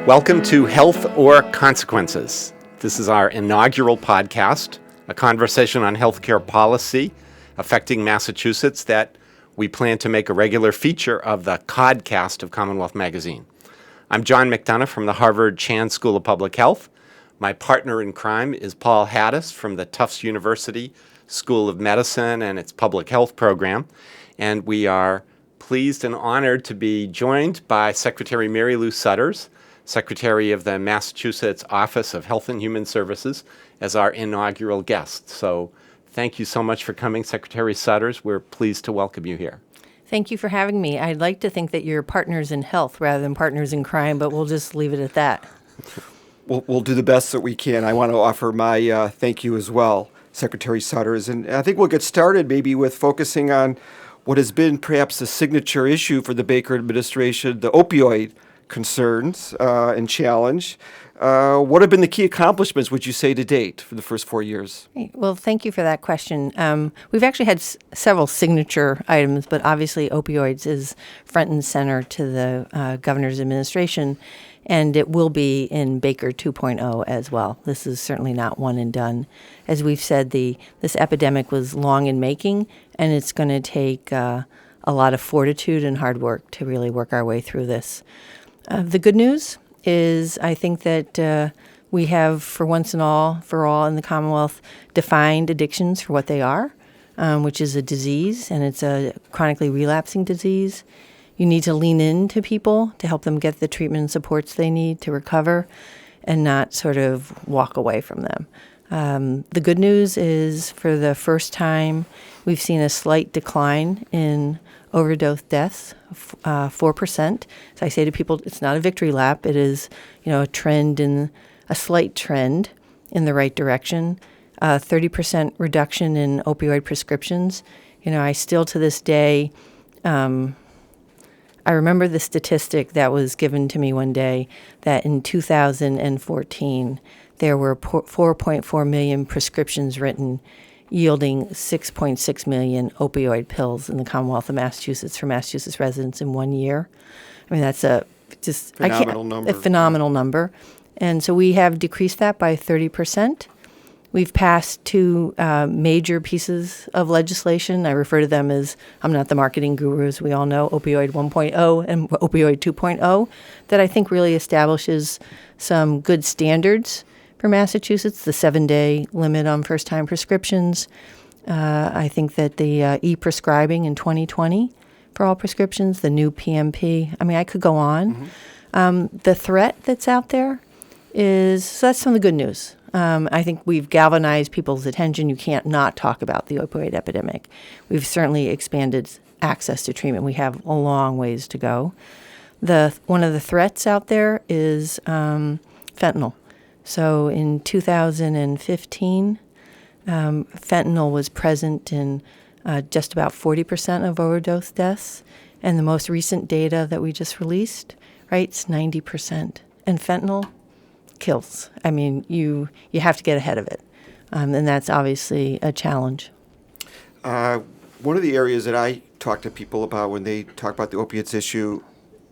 Welcome to Health or Consequences. This is our inaugural podcast, a conversation on healthcare policy affecting Massachusetts that we plan to make a regular feature of the Codcast of Commonwealth Magazine. I'm John McDonough from the Harvard Chan School of Public Health. My partner in crime is Paul Haddis from the Tufts University School of Medicine and its Public Health program. And we are pleased and honored to be joined by Secretary Marylou Sudders, Secretary of the Massachusetts Office of Health and Human Services, as our inaugural guest. So thank you so much for coming, Secretary Sudders. We're pleased to welcome you here. Thank you for having me. I'd like to think that you're partners in health rather than partners in crime, but we'll just leave it at that. We'll do the best that we can. I want to offer my thank you as well, Secretary Sudders. And I think we'll get started maybe with focusing on what has been perhaps the signature issue for the Baker administration, the opioid concerns and challenge. What have been the key accomplishments, would you say, to date for the first 4 years? Well, thank you for that question. We've actually had several signature items, but obviously opioids is front and center to the governor's administration, and it will be in Baker 2.0 as well. This is certainly not one and done. As we've said, this epidemic was long in making, and it's going to take a lot of fortitude and hard work to really work our way through this. The good news is I think that we have, for once and for all in the Commonwealth, defined addictions for what they are, which is a disease, and it's a chronically relapsing disease. You need to lean into people to help them get the treatment and supports they need to recover and not sort of walk away from them. The good news is for the first time, we've seen a slight decline in overdose deaths, 4%. So I say to people, it's not a victory lap. It is, a slight trend in the right direction. 30% reduction in opioid prescriptions. I still to this day, I remember the statistic that was given to me one day that in 2014, there were 4.4 million prescriptions written, yielding 6.6 million opioid pills in the Commonwealth of Massachusetts for Massachusetts residents in 1 year. I mean, that's a phenomenal number. And so we have decreased that by 30%. We've passed two major pieces of legislation. I refer to them as, I'm not the marketing guru, as we all know, Opioid 1.0 and Opioid 2.0, that I think really establishes some good standards for Massachusetts, the 7-day limit on first-time prescriptions. I think that the e-prescribing in 2020 for all prescriptions, the new PMP. I mean, I could go on. Mm-hmm. The threat that's out there so that's some of the good news. I think we've galvanized people's attention. You can't not talk about the opioid epidemic. We've certainly expanded access to treatment. We have a long ways to go. One of the threats out there is fentanyl. So in 2015, fentanyl was present in just about 40% of overdose deaths. And the most recent data that we just released, it's 90%. And fentanyl kills. I mean, you have to get ahead of it. And that's obviously a challenge. One of the areas that I talk to people about when they talk about the opiates issue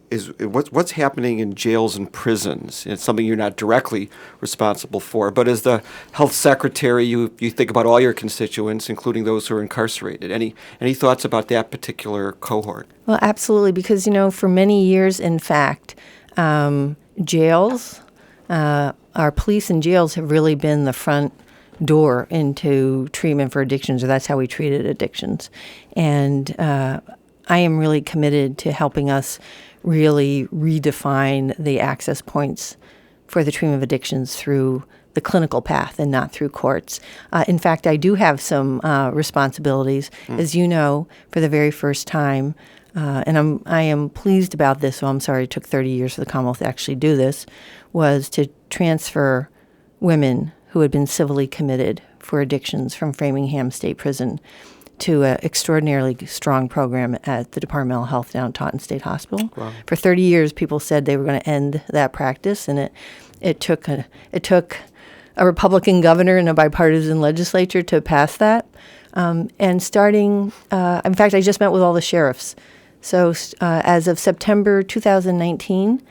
is what's happening in jails and prisons. It's something you're not directly responsible for, but as the health secretary, you think about all your constituents, including those who are incarcerated. Any thoughts about that particular cohort? Well, absolutely, because, for many years, in fact, jails, our police and jails have really been the front door into treatment for addictions, or that's how we treated addictions. And I am really committed to helping us really redefine the access points for the treatment of addictions through the clinical path and not through courts. In fact, I do have some responsibilities. As you know, for the very first time, and I am pleased about this, so I'm sorry it took 30 years for the Commonwealth to actually do this, was to transfer women who had been civilly committed for addictions from Framingham State Prison to an extraordinarily strong program at the Department of Mental Health down at Taunton State Hospital. Wow. For 30 years, people said they were going to end that practice, and it took a Republican governor and a bipartisan legislature to pass that. And starting, in fact, I just met with all the sheriffs. So as of September 2019,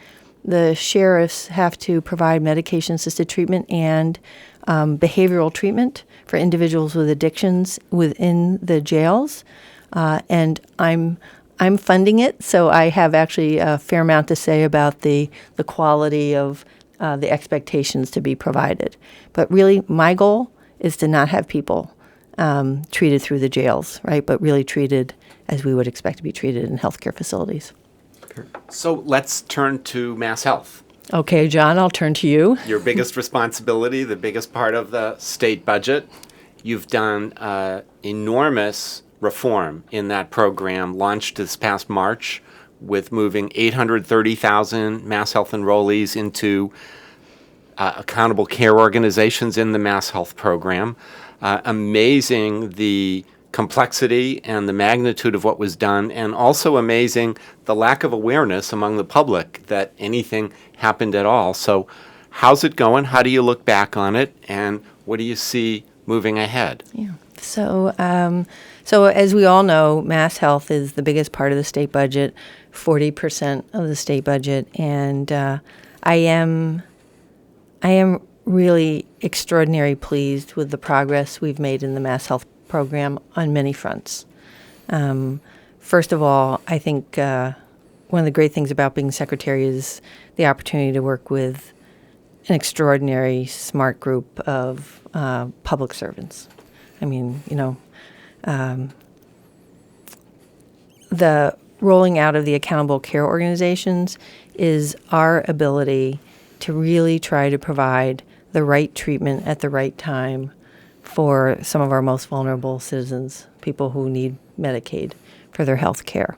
the sheriffs have to provide medication-assisted treatment and behavioral treatment for individuals with addictions within the jails, and I'm funding it, so I have actually a fair amount to say about the quality of the expectations to be provided. But really, my goal is to not have people treated through the jails, right? But really treated as we would expect to be treated in healthcare facilities. So let's turn to Mass Health. Okay, John, I'll turn to you. Your biggest responsibility, the biggest part of the state budget. You've done enormous reform in that program, launched this past March with moving 830,000 Mass Health enrollees into accountable care organizations in the Mass Health program. Amazing the complexity and the magnitude of what was done, and also amazing the lack of awareness among the public that anything happened at all. So how's it going? How do you look back on it? And what do you see moving ahead? Yeah. So as we all know, Mass Health is the biggest part of the state budget, 40% of the state budget, and I am really extraordinarily pleased with the progress we've made in the Mass Health program on many fronts. First of all, I think one of the great things about being secretary is the opportunity to work with an extraordinary, smart group of public servants. I mean, the rolling out of the accountable care organizations is our ability to really try to provide the right treatment at the right time for some of our most vulnerable citizens, people who need Medicaid for their health care.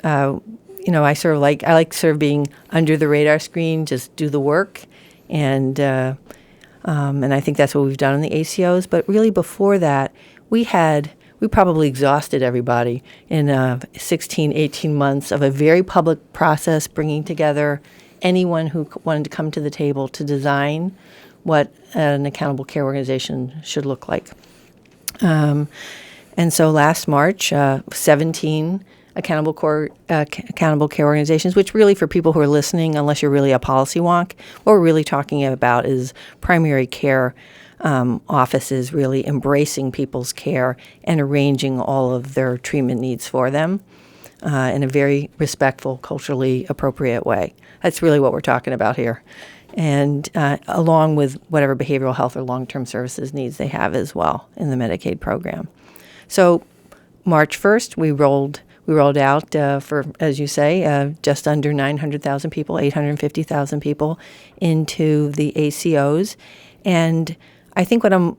I like being under the radar screen, just do the work, and I think that's what we've done in the ACOs. But really, before that, we probably exhausted everybody in 16, 18 months of a very public process, bringing together anyone who wanted to come to the table to design what an accountable care organization should look like. And so last March, 17 accountable care organizations, which really for people who are listening, unless you're really a policy wonk, what we're really talking about is primary care offices really embracing people's care and arranging all of their treatment needs for them in a very respectful, culturally appropriate way. That's really what we're talking about here. And along with whatever behavioral health or long-term services needs they have as well in the Medicaid program. So March 1st, we rolled out for, as you say, just under 900,000 people, 850,000 people into the ACOs. And I think what I'm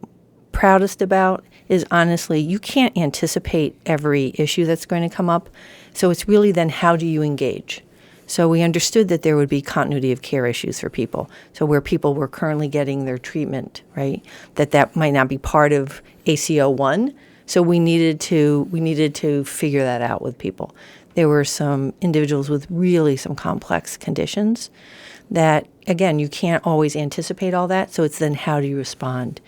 proudest about is, honestly, you can't anticipate every issue that's going to come up. So it's really then how do you engage? So we understood that there would be continuity of care issues for people. So where people were currently getting their treatment, right, that might not be part of ACO 1. So we needed to figure that out with people. There were some individuals with really some complex conditions that, again, you can't always anticipate all that. So it's then how do you respond?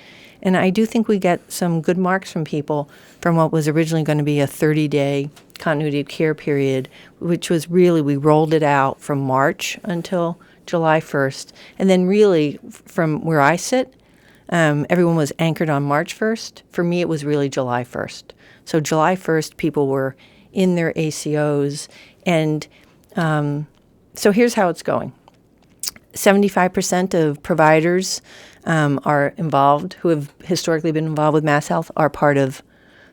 And I do think we get some good marks from people from what was originally going to be a 30-day continuity of care period, which was really, we rolled it out from March until July 1st. And then really, from where I sit, everyone was anchored on March 1st. For me, it was really July 1st. So July 1st, people were in their ACOs. And so here's how it's going. 75% of providers are involved, who have historically been involved with Mass Health, are part of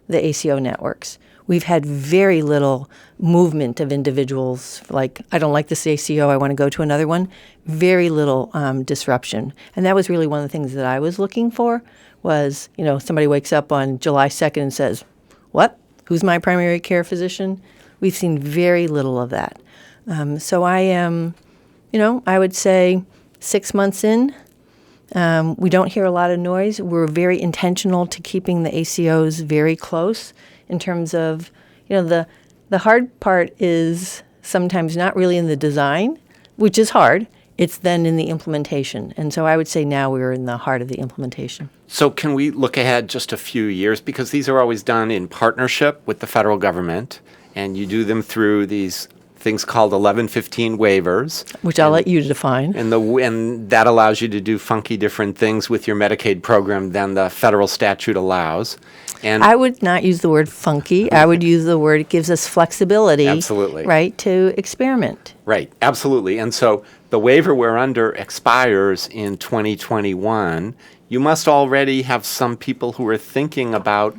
the ACO networks. We've had very little movement of individuals, like, I don't like this ACO, I want to go to another one. Very little disruption. And that was really one of the things that I was looking for was, somebody wakes up on July 2nd and says, what? Who's my primary care physician? We've seen very little of that. So I am, I would say 6 months in, we don't hear a lot of noise. We're very intentional to keeping the ACOs very close in terms of, the hard part is sometimes not really in the design, which is hard. It's then in the implementation. And so I would say now we're in the heart of the implementation. So can we look ahead just a few years? Because these are always done in partnership with the federal government, and you do them through these things called 1115 waivers. Which I'll let you define. And that allows you to do funky different things with your Medicaid program than the federal statute allows. And I would not use the word funky. I would use the word it gives us flexibility. Absolutely. Right, to experiment. Right, absolutely. And so the waiver we're under expires in 2021. You must already have some people who are thinking about,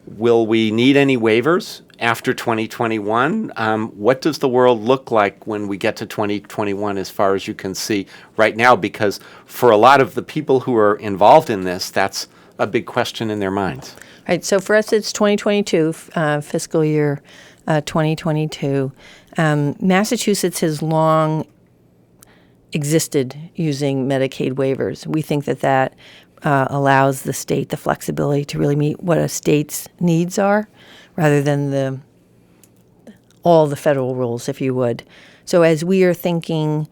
will we need any waivers after 2021? What does the world look like when we get to 2021 as far as you can see right now? Because for a lot of the people who are involved in this, that's a big question in their minds. Right, so for us it's 2022, fiscal year 2022. Massachusetts has long existed using Medicaid waivers. We think that allows the state the flexibility to really meet what a state's needs are rather than all the federal rules, if you would. So as we are thinking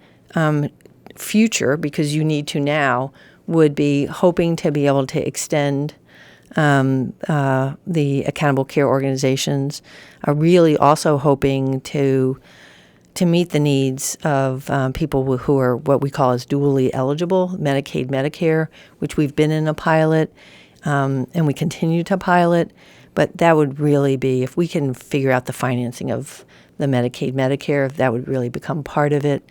future, because you need to now, would be hoping to be able to extend the accountable care organizations, really also hoping to meet the needs of people who are what we call as dually eligible, Medicaid, Medicare, which we've been in a pilot, and we continue to pilot. But that would really be, if we can figure out the financing of the Medicaid, Medicare, that would really become part of it.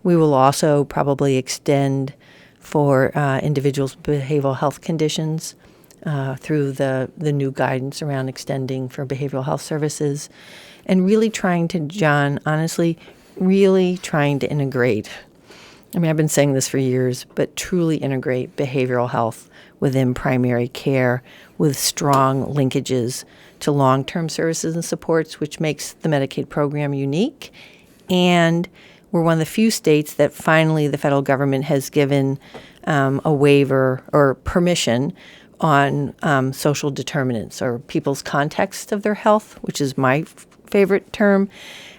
We will also probably extend for individuals with behavioral health conditions through the new guidance around extending for behavioral health services. And really trying to, John, honestly, really trying to integrate. I mean, I've been saying this for years, but truly integrate behavioral health within primary care with strong linkages to long-term services and supports, which makes the Medicaid program unique. And we're one of the few states that finally the federal government has given a waiver or permission on social determinants or people's context of their health, which is my favorite term,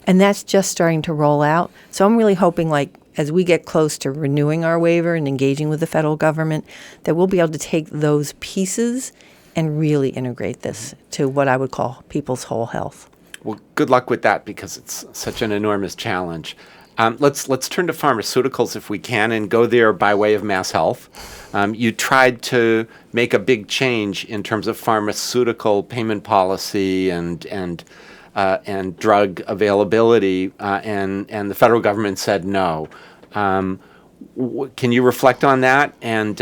and that's just starting to roll out. So I'm really hoping, like, as we get close to renewing our waiver and engaging with the federal government, that we'll be able to take those pieces and really integrate this to what I would call people's whole health. Well, good luck with that, because it's such an enormous challenge. Let's turn to pharmaceuticals if we can, and go there by way of Mass Health. You tried to make a big change in terms of pharmaceutical payment policy and drug availability, and the federal government said no. Can you reflect on that, and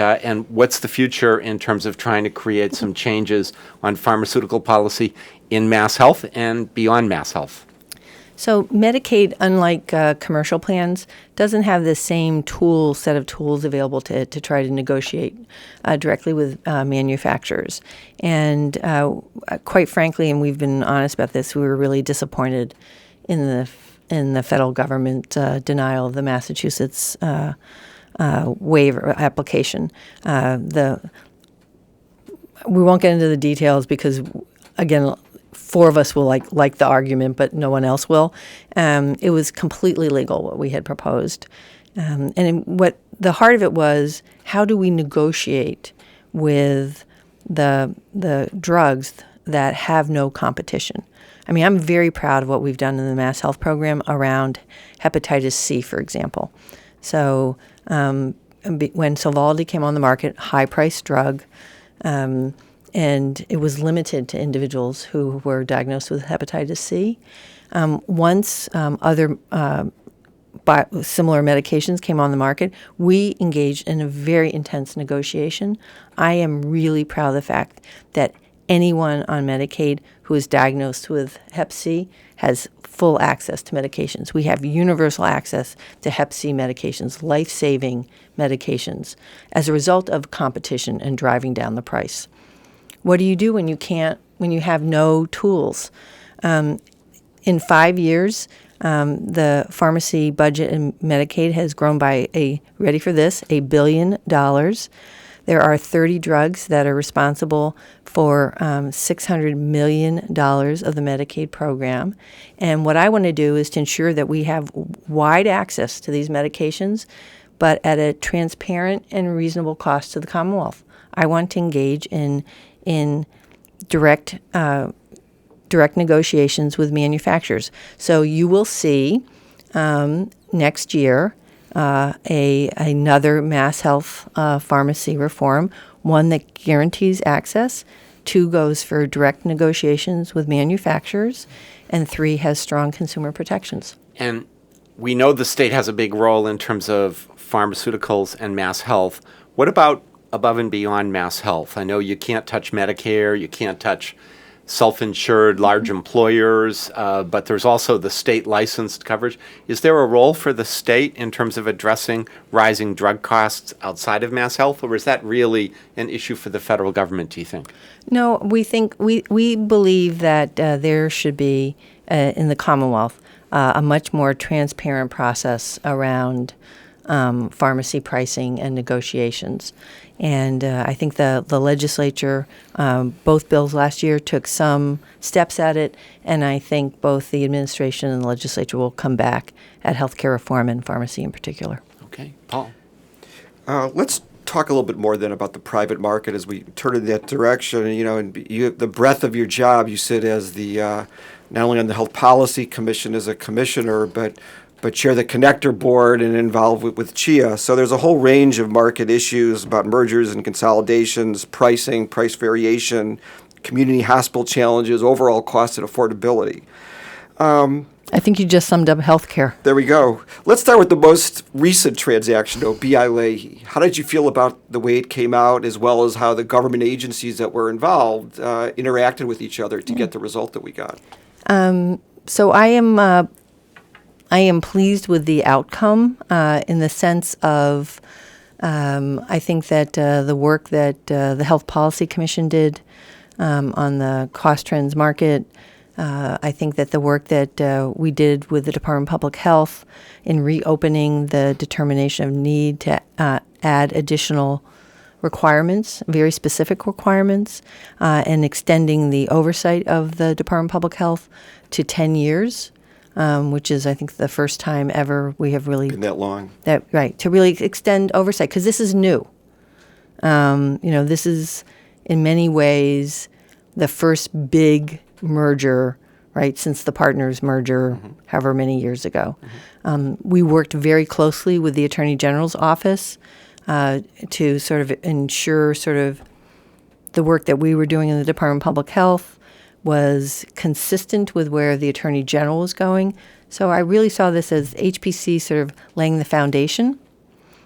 what's the future in terms of trying to create some changes on pharmaceutical policy in Mass Health and beyond Mass Health? So Medicaid, unlike commercial plans, doesn't have the same set of tools available to try to negotiate directly with manufacturers. And quite frankly, and we've been honest about this, we were really disappointed in the federal government denial of the Massachusetts waiver application. We won't get into the details because, again, four of us will like the argument, but no one else will. It was completely legal, what we had proposed. And what the heart of it was, how do we negotiate with the drugs that have no competition? I mean, I'm very proud of what we've done in the Mass Health program around hepatitis C, for example. So when Sovaldi came on the market, high-priced drug, and it was limited to individuals who were diagnosed with hepatitis C. Once other similar medications came on the market, we engaged in a very intense negotiation. I am really proud of the fact that anyone on Medicaid who is diagnosed with Hep C has full access to medications. We have universal access to Hep C medications, life-saving medications, as a result of competition and driving down the price. What do you do when you have no tools? In 5 years, the pharmacy budget in Medicaid has grown by ready for this, $1 billion. There are 30 drugs that are responsible for $600 million of the Medicaid program. And what I want to do is to ensure that we have wide access to these medications, but at a transparent and reasonable cost to the Commonwealth. I want to engage in direct negotiations with manufacturers. So you will see next year another mass health pharmacy reform, one that guarantees access, 2 goes for direct negotiations with manufacturers, and 3 has strong consumer protections. And we know the state has a big role in terms of pharmaceuticals and mass health. What about above and beyond mass health? I know you can't touch Medicare, you can't touch self-insured large employers, but there's also the state licensed coverage. Is there a role for the state in terms of addressing rising drug costs outside of mass health, or is that really an issue for the federal government, do you think? No, we believe that there should be, in the Commonwealth, a much more transparent process around pharmacy pricing and negotiations. And I think the legislature, both bills last year, took some steps at it, and I think both the administration and the legislature will come back at healthcare reform and pharmacy in particular. Okay. Paul? Let's talk a little bit more then about the private market as we turn in that direction. And the breadth of your job, you sit as the not only on the Health Policy Commission as a commissioner, but chair the connector board and involved with CHIA. So there's a whole range of market issues about mergers and consolidations, pricing, price variation, community hospital challenges, overall cost and affordability. I think you just summed up healthcare. There we go. Let's start with the most recent transaction, though, BI Leahy. How did you feel about the way it came out, as well as how the government agencies that were involved interacted with each other to get the result that we got? So I am pleased with the outcome in the sense of I think that the work that the Health Policy Commission did on the cost trends market, I think that the work that we did with the Department of Public Health in reopening the determination of need to add additional requirements, very specific requirements, and extending the oversight of the Department of Public Health to 10 years. Which is, I think, the first time ever we have really been that long. To really extend oversight, because this is new. This is in many ways the first big merger, right, since the Partners merger, however many years ago. We worked very closely with the Attorney General's office to sort of ensure sort of the work that we were doing in the Department of Public Health was consistent with where the Attorney General was going. So I really saw this as HPC sort of laying the foundation,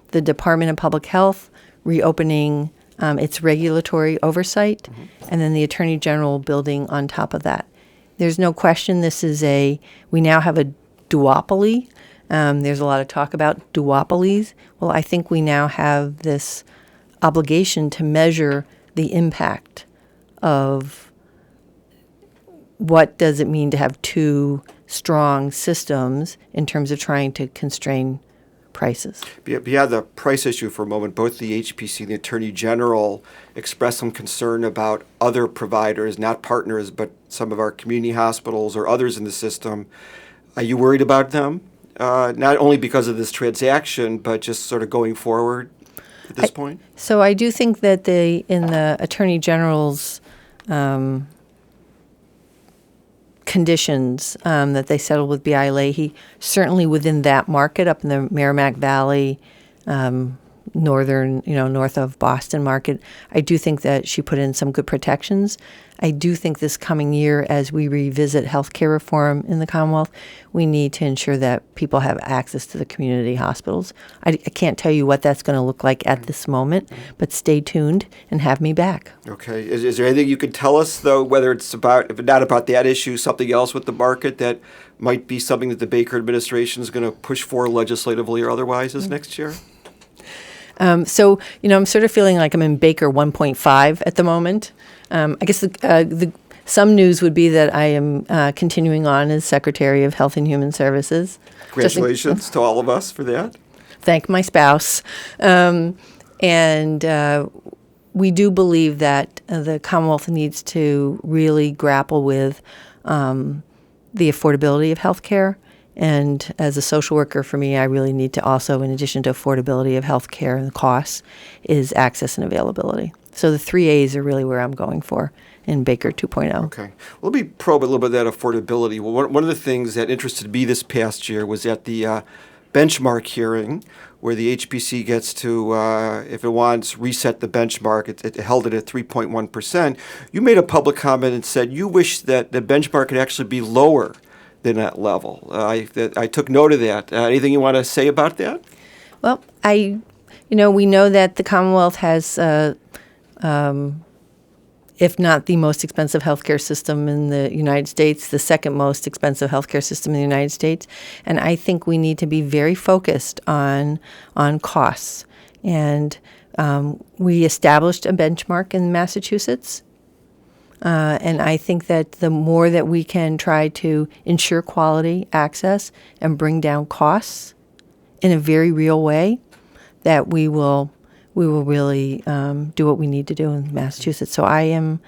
the Department of Public Health reopening its regulatory oversight, and then the Attorney General building on top of that. There's no question we now have a duopoly. There's a lot of talk about duopolies. Well, I think we now have this obligation to measure the impact of what does it mean to have 2 strong systems in terms of trying to constrain prices. Beyond the price issue for a moment, both the HPC and the Attorney General expressed some concern about other providers, not partners, but some of our community hospitals or others in the system. Are you worried about them? Not only because of this transaction, but just sort of going forward at this point? So I do think that in the Attorney General's conditions that they settled with BI Leahy, certainly within that market up in the Merrimack Valley, north of Boston market, I do think that she put in some good protections. I do think this coming year, as we revisit healthcare reform in the Commonwealth, we need to ensure that people have access to the community hospitals. I can't tell you what that's going to look like at this moment, but stay tuned and have me back. Okay. Is there anything you can tell us, though, whether it's about, if not about that issue, something else with the market that might be something that the Baker administration is going to push for legislatively or otherwise this next year? I'm sort of feeling like I'm in Baker 1.5 at the moment. I guess some news would be that I am continuing on as Secretary of Health and Human Services. Congratulations to all of us for that. Thank my spouse. And we do believe that the Commonwealth needs to really grapple with the affordability of health care. And as a social worker, for me, I really need to also, in addition to affordability of health care and the costs, is access and availability. So the 3 A's are really where I'm going for in Baker 2.0. Okay. Well, let me probe a little bit of that affordability. Well, one of the things that interested me this past year was at the benchmark hearing, where the HPC gets to, if it wants, reset the benchmark. It held it at 3.1%. You made a public comment and said you wish that the benchmark could actually be lower than that level. I took note of that. Anything you want to say about that? Well, we know that the Commonwealth has, if not the most expensive healthcare system in the United States, the second most expensive healthcare system in the United States. And I think we need to be very focused on costs. And we established a benchmark in Massachusetts. And I think that the more that we can try to ensure quality access and bring down costs in a very real way, that we will really do what we need to do in Massachusetts. So I'm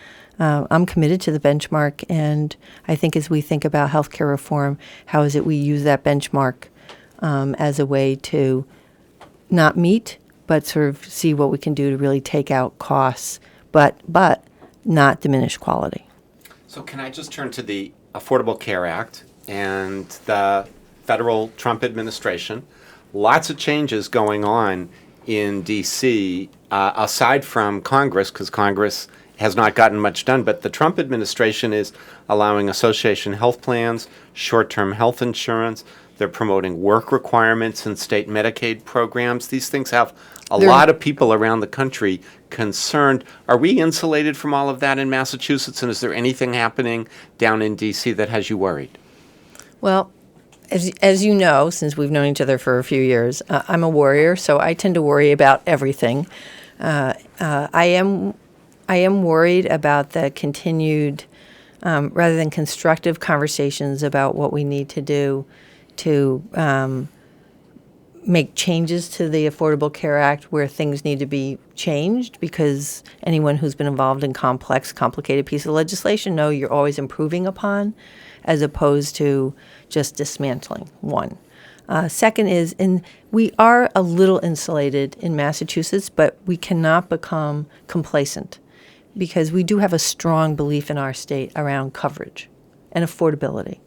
committed to the benchmark, and I think as we think about healthcare reform, how is it we use that benchmark as a way to not meet, but sort of see what we can do to really take out costs, but not diminish quality. So can I just turn to the Affordable Care Act and the federal Trump administration? Lots of changes going on in D.C., aside from Congress, because Congress has not gotten much done, but the Trump administration is allowing association health plans, short-term health insurance. They're promoting work requirements in state Medicaid programs. These things have a lot of people around the country concerned. Are we insulated from all of that in Massachusetts, and is there anything happening down in D.C. that has you worried? Well, as you know, since we've known each other for a few years, I'm a worrier, so I tend to worry about everything. I am worried about the continued, rather than constructive conversations about what we need to do to make changes to the Affordable Care Act where things need to be changed, because anyone who's been involved in complicated piece of legislation know you're always improving upon, as opposed to just dismantling one. Second is, we are a little insulated in Massachusetts, but we cannot become complacent, because we do have a strong belief in our state around coverage and affordability,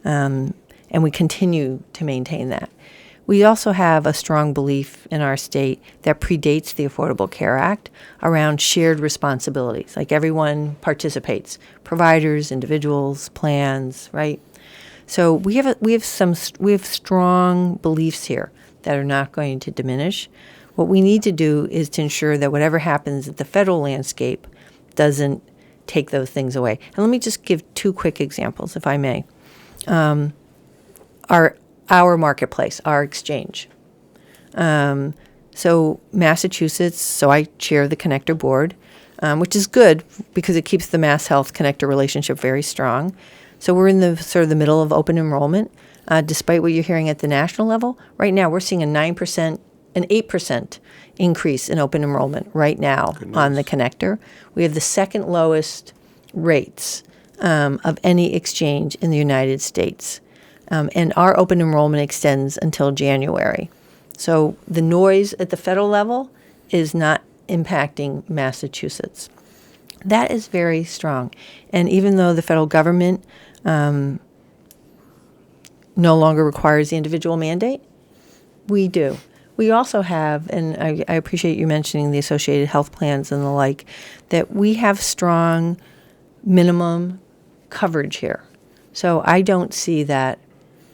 and we continue to maintain that. We also have a strong belief in our state that predates the Affordable Care Act around shared responsibilities, like everyone participates, providers, individuals, plans, right? So we have strong beliefs here that are not going to diminish. What we need to do is to ensure that whatever happens at the federal landscape doesn't take those things away. And let me just give two quick examples, if I may. Our marketplace, our exchange. So Massachusetts, so I chair the Connector Board, which is good because it keeps the Mass Health Connector relationship very strong. So we're in the sort of the middle of open enrollment. Despite what you're hearing at the national level, right now we're seeing an 8% increase in open enrollment right now on the Connector. We have the second lowest rates of any exchange in the United States. And our open enrollment extends until January. So the noise at the federal level is not impacting Massachusetts. That is very strong. And even though the federal government no longer requires the individual mandate, we do. We also have, and I appreciate you mentioning the associated health plans and the like, that we have strong minimum coverage here. So I don't see that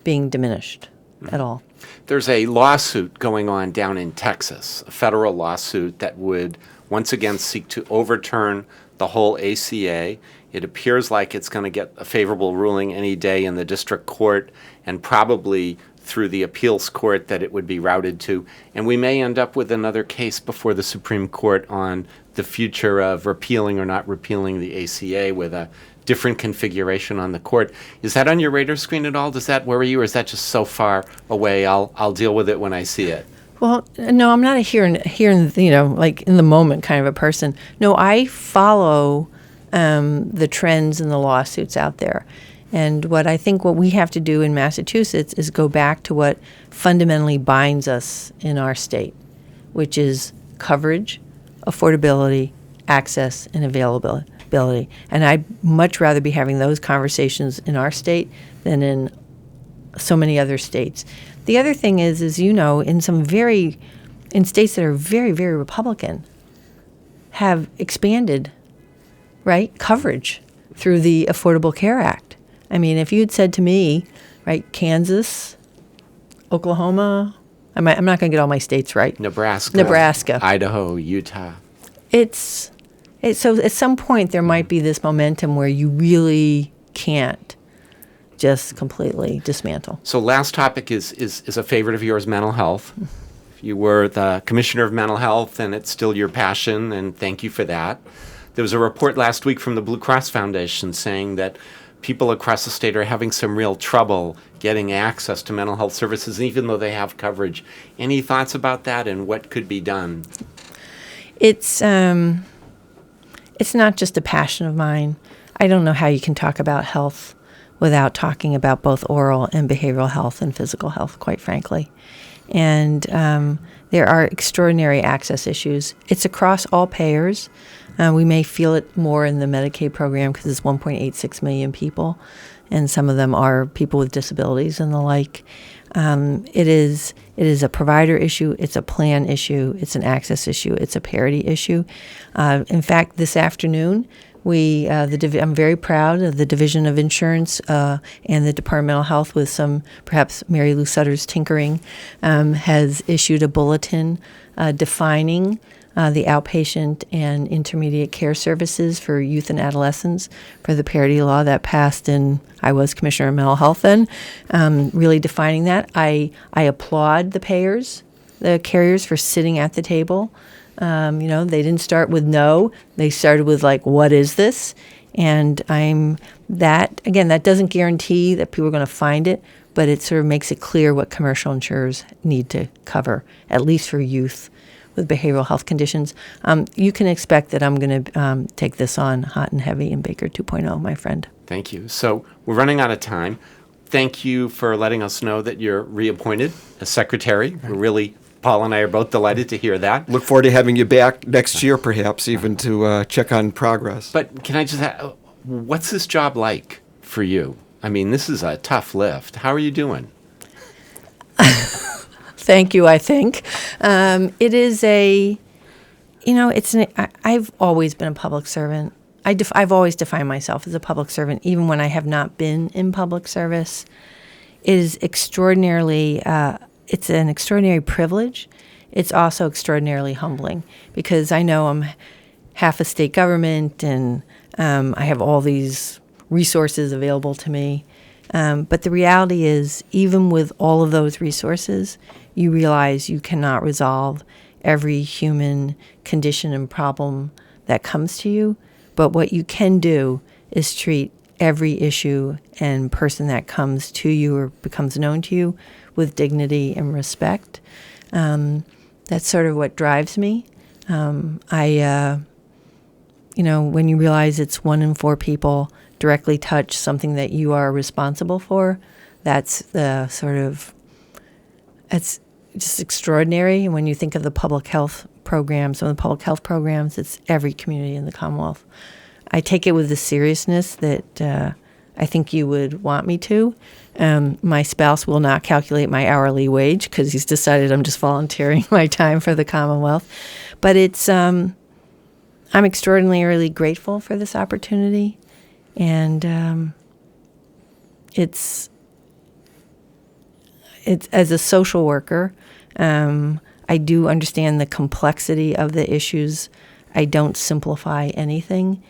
being diminished at all. There's a lawsuit going on down in Texas, a federal lawsuit that would once again seek to overturn the whole ACA. It appears like it's going to get a favorable ruling any day in the district court, and probably through the appeals court that it would be routed to. And we may end up with another case before the Supreme Court on the future of repealing or not repealing the ACA with a different configuration on the court. Is that on your radar screen at all? Does that worry you, or is that just so far away, I'll deal with it when I see it? Well, no, I'm not a here and like in the moment kind of a person. No, I follow the trends and the lawsuits out there. And what we have to do in Massachusetts is go back to what fundamentally binds us in our state, which is coverage, affordability, access, and availability. And I'd much rather be having those conversations in our state than in so many other states. The other thing is in states that are very, very Republican, have expanded, right, coverage through the Affordable Care Act. I mean, if you had said to me, right, Kansas, Oklahoma, I'm not going to get all my states right. Nebraska. Idaho, Utah. So at some point there might be this momentum where you really can't just completely dismantle. So last topic is a favorite of yours, mental health. You were the commissioner of mental health, and it's still your passion, and thank you for that. There was a report last week from the Blue Cross Foundation saying that people across the state are having some real trouble getting access to mental health services, even though they have coverage. Any thoughts about that and what could be done? It's not just a passion of mine. I don't know how you can talk about health without talking about both oral and behavioral health and physical health, quite frankly. And there are extraordinary access issues. It's across all payers. We may feel it more in the Medicaid program because it's 1.86 million people, and some of them are people with disabilities and the like. It is a provider issue. It's a plan issue. It's an access issue. It's a parity issue. In fact, this afternoon, I'm very proud of the Division of Insurance and the Department of Health, with some perhaps Marylou Sudders tinkering, has issued a bulletin defining the outpatient and intermediate care services for youth and adolescents for the parity law that passed I was Commissioner of Mental Health then, really defining that. I applaud the payers, the carriers, for sitting at the table. They didn't start with no. They started with what is this? And that doesn't guarantee that people are going to find it, but it sort of makes it clear what commercial insurers need to cover, at least for youth with behavioral health conditions. You can expect that I'm going to take this on hot and heavy in Baker 2.0, my friend. Thank you. So we're running out of time. Thank you for letting us know that you're reappointed as secretary. Paul and I are both delighted to hear that. Look forward to having you back next year, perhaps, even to check on progress. But can I just ask, what's this job like for you? I mean, this is a tough lift. How are you doing? Thank you, I think. It is I've always been a public servant. I've always defined myself as a public servant, even when I have not been in public service. It is extraordinarily, it's an extraordinary privilege. It's also extraordinarily humbling, because I know I'm half a state government and I have all these resources available to me. But the reality is, even with all of those resources, you realize you cannot resolve every human condition and problem that comes to you. But what you can do is treat every issue and person that comes to you or becomes known to you with dignity and respect. That's sort of what drives me. When you realize it's 1 in 4 people directly touch something that you are responsible for, that's the sort of, it's just extraordinary. And when you think of the public health programs, some of the public health programs, it's every community in the Commonwealth. I take it with the seriousness that I think you would want me to. My spouse will not calculate my hourly wage because he's decided I'm just volunteering my time for the Commonwealth. But it's, I'm extraordinarily grateful for this opportunity. And it's as a social worker, I do understand the complexity of the issues. I don't simplify anything.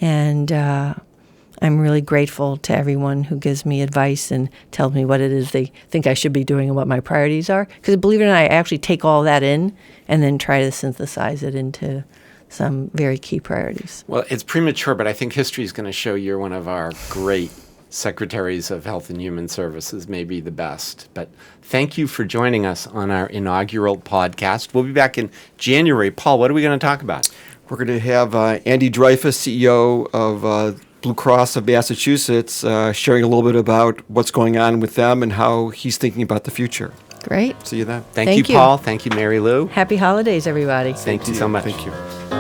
And I'm really grateful to everyone who gives me advice and tells me what it is they think I should be doing and what my priorities are. Because believe it or not, I actually take all that in and then try to synthesize it into some very key priorities. Well, it's premature, but I think history is going to show you're one of our great secretaries of Health and Human Services, maybe the best. But thank you for joining us on our inaugural podcast. We'll be back in January. Paul, what are we going to talk about? We're going to have Andy Dreyfus, CEO of Blue Cross of Massachusetts, sharing a little bit about what's going on with them and how he's thinking about the future. Great. See you then. Thank you, Paul. Thank you, Marylou. Happy holidays, everybody. Thank you so much. Thank you.